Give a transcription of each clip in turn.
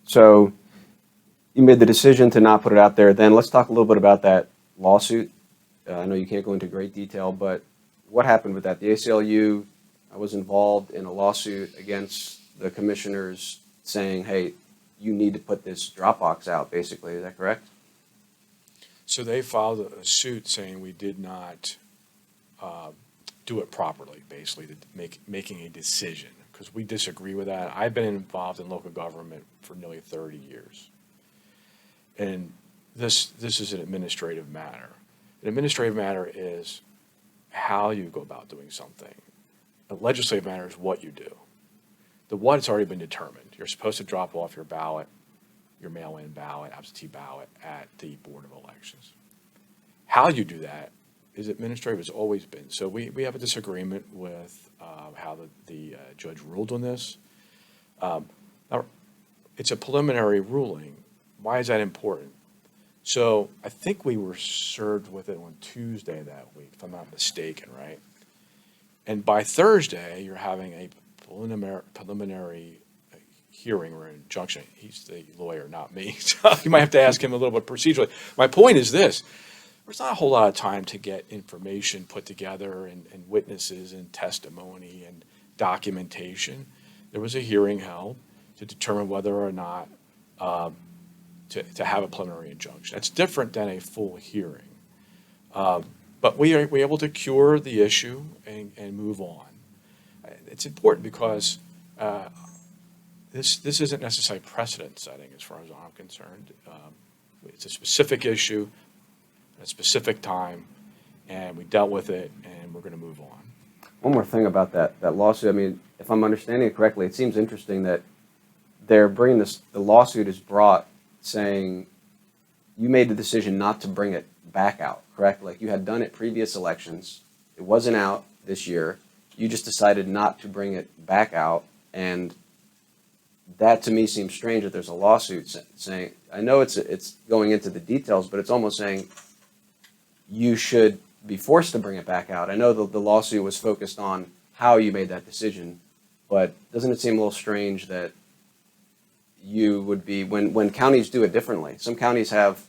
So you made the decision to not put it out there. Then let's talk a little bit about that lawsuit. I know you can't go into great detail, but what happened with that? The ACLU was involved in a lawsuit against the commissioners saying, hey, you need to put this Dropbox out, basically. Is that correct? So they filed a suit saying we did not do it properly, basically, to making a decision, because we disagree with that. I've been involved in local government for nearly 30 years. And this is an administrative matter. An administrative matter is how you go about doing something. A legislative matter is what you do. The what has already been determined. You're supposed to drop off your ballot, your mail-in ballot, absentee ballot at the Board of Elections. How you do that is administrative, has always been. So we have a disagreement with how the judge ruled on this. Now, it's a preliminary ruling. Why is that important? So I think we were served with it on Tuesday that week, if I'm not mistaken, right? And by Thursday, you're having a preliminary hearing or injunction. He's the lawyer, not me. So you might have to ask him a little bit procedurally. My point is this. There's not a whole lot of time to get information put together and witnesses and testimony and documentation. There was a hearing held to determine whether or not to have a preliminary injunction. That's different than a full hearing. But we're able to cure the issue and move on. It's important because this isn't necessarily precedent setting as far as I'm concerned. It's a specific issue, a specific time, and we dealt with it, and we're going to move on. One more thing about that lawsuit. I mean, if I'm understanding it correctly, it seems interesting that they're bringing this, the lawsuit is brought saying you made the decision not to bring it back out, correct? Like you had done it previous elections. It wasn't out this year. You just decided not to bring it back out. And that to me seems strange that there's a lawsuit saying, I know it's going into the details, but it's almost saying you should be forced to bring it back out. I know the lawsuit was focused on how you made that decision, but doesn't it seem a little strange that you would be, when counties do it differently? Some counties have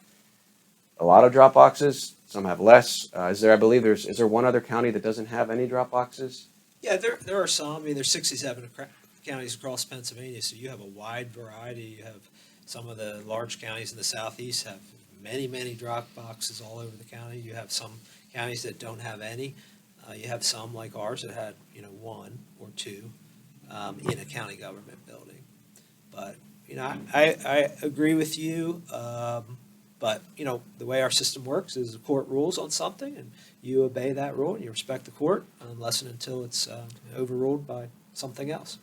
a lot of drop boxes, some have less. Is there one other county that doesn't have any drop boxes? Yeah, there are some. I mean, there's 67 counties across Pennsylvania, so you have a wide variety. You have some of the large counties in the southeast have many drop boxes all over the county. You have some counties that don't have any. You have some like ours that had one or two in a county government building. But I agree with you. But the way our system works is the court rules on something, and you obey that rule and you respect the court unless and until it's overruled by something else.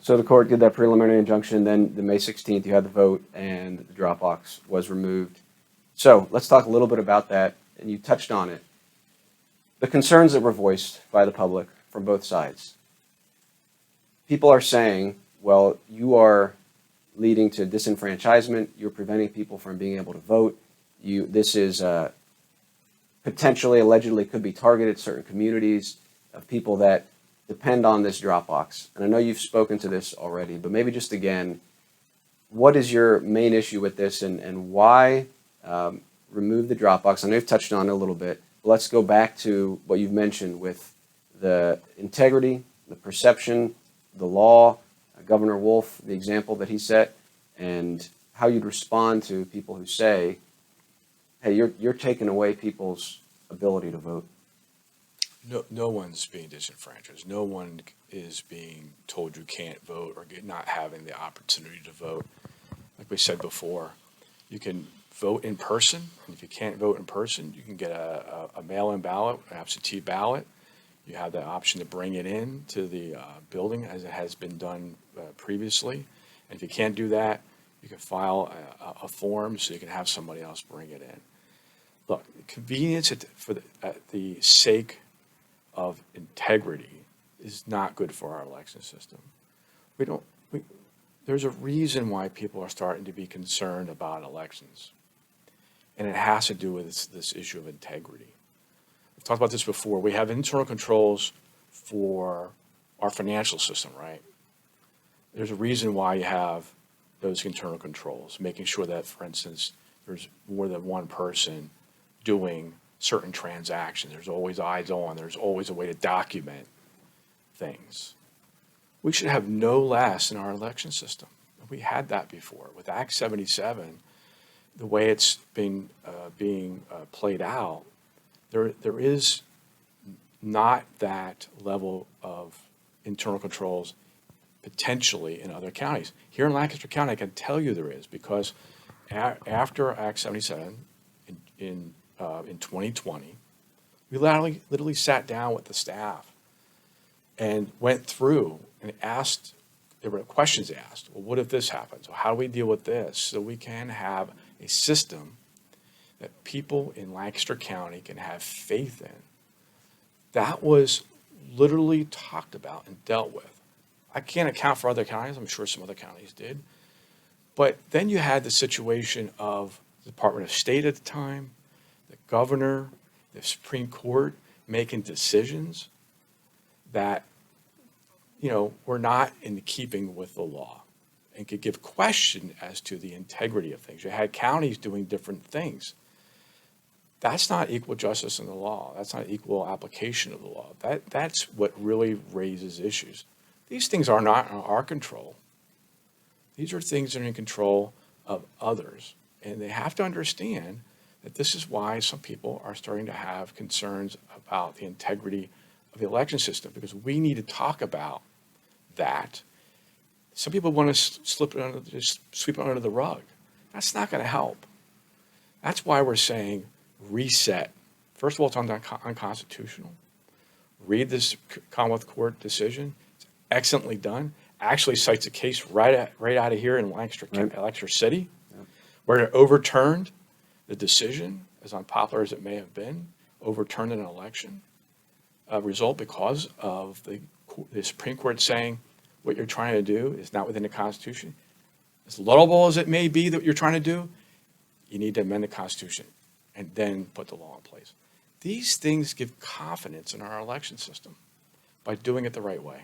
So the court did that preliminary injunction, then the May 16th you had the vote and the drop box was removed. So let's talk a little bit about that, and you touched on it. The concerns that were voiced by the public from both sides. People are saying, well, you are leading to disenfranchisement, you're preventing people from being able to vote. This is potentially, allegedly, could be targeted certain communities of people that depend on this drop box. And I know you've spoken to this already, but maybe just again, what is your main issue with this, and why remove the drop box? I know you've touched on it a little bit, but let's go back to what you've mentioned with the integrity, the perception, the law, Governor Wolf, the example that he set, and how you'd respond to people who say, hey, you're taking away people's ability to vote. No one's being disenfranchised. No one is being told you can't vote or not having the opportunity to vote. Like we said before, you can vote in person, and if you can't vote in person, you can get a mail-in ballot, an absentee ballot. You have the option to bring it in to the building as it has been done previously. And if you can't do that, you can file a form so you can have somebody else bring it in. Look, convenience for the sake of integrity is not good for our election system. There's a reason why people are starting to be concerned about elections. And it has to do with this issue of integrity. We've talked about this before. We have internal controls for our financial system, right? There's a reason why you have those internal controls, making sure that, for instance, there's more than one person doing certain transactions. There's always eyes on. There's always a way to document things. We should have no less in our election system. We had that before. With Act 77, the way it's been being played out, there is not that level of internal controls potentially in other counties. Here in Lancaster County, I can tell you there is, because after Act 77 in 2020, we literally sat down with the staff and went through and asked, there were questions asked. Well, what if this happens? Well, how do we deal with this? So we can have a system that people in Lancaster County can have faith in. That was literally talked about and dealt with. I can't account for other counties. I'm sure some other counties did. But then you had the situation of the Department of State at the time, the governor, the Supreme Court making decisions that, were not in keeping with the law and could give question as to the integrity of things. You had counties doing different things. That's not equal justice in the law. That's not equal application of the law. That's what really raises issues. These things are not in our control. These are things that are in control of others. And they have to understand that this is why some people are starting to have concerns about the integrity of the election system, because we need to talk about that. Some people want to just sweep it under the rug. That's not going to help. That's why we're saying reset. First of all, it's unconstitutional. Read this Commonwealth Court decision. It's excellently done. Actually cites a case right out of here in Lancaster City, where it overturned the decision, as unpopular as it may have been, overturned an election result because of the Supreme Court saying what you're trying to do is not within the Constitution. As laudable as it may be that you're trying to do, you need to amend the Constitution and then put the law in place. These things give confidence in our election system by doing it the right way.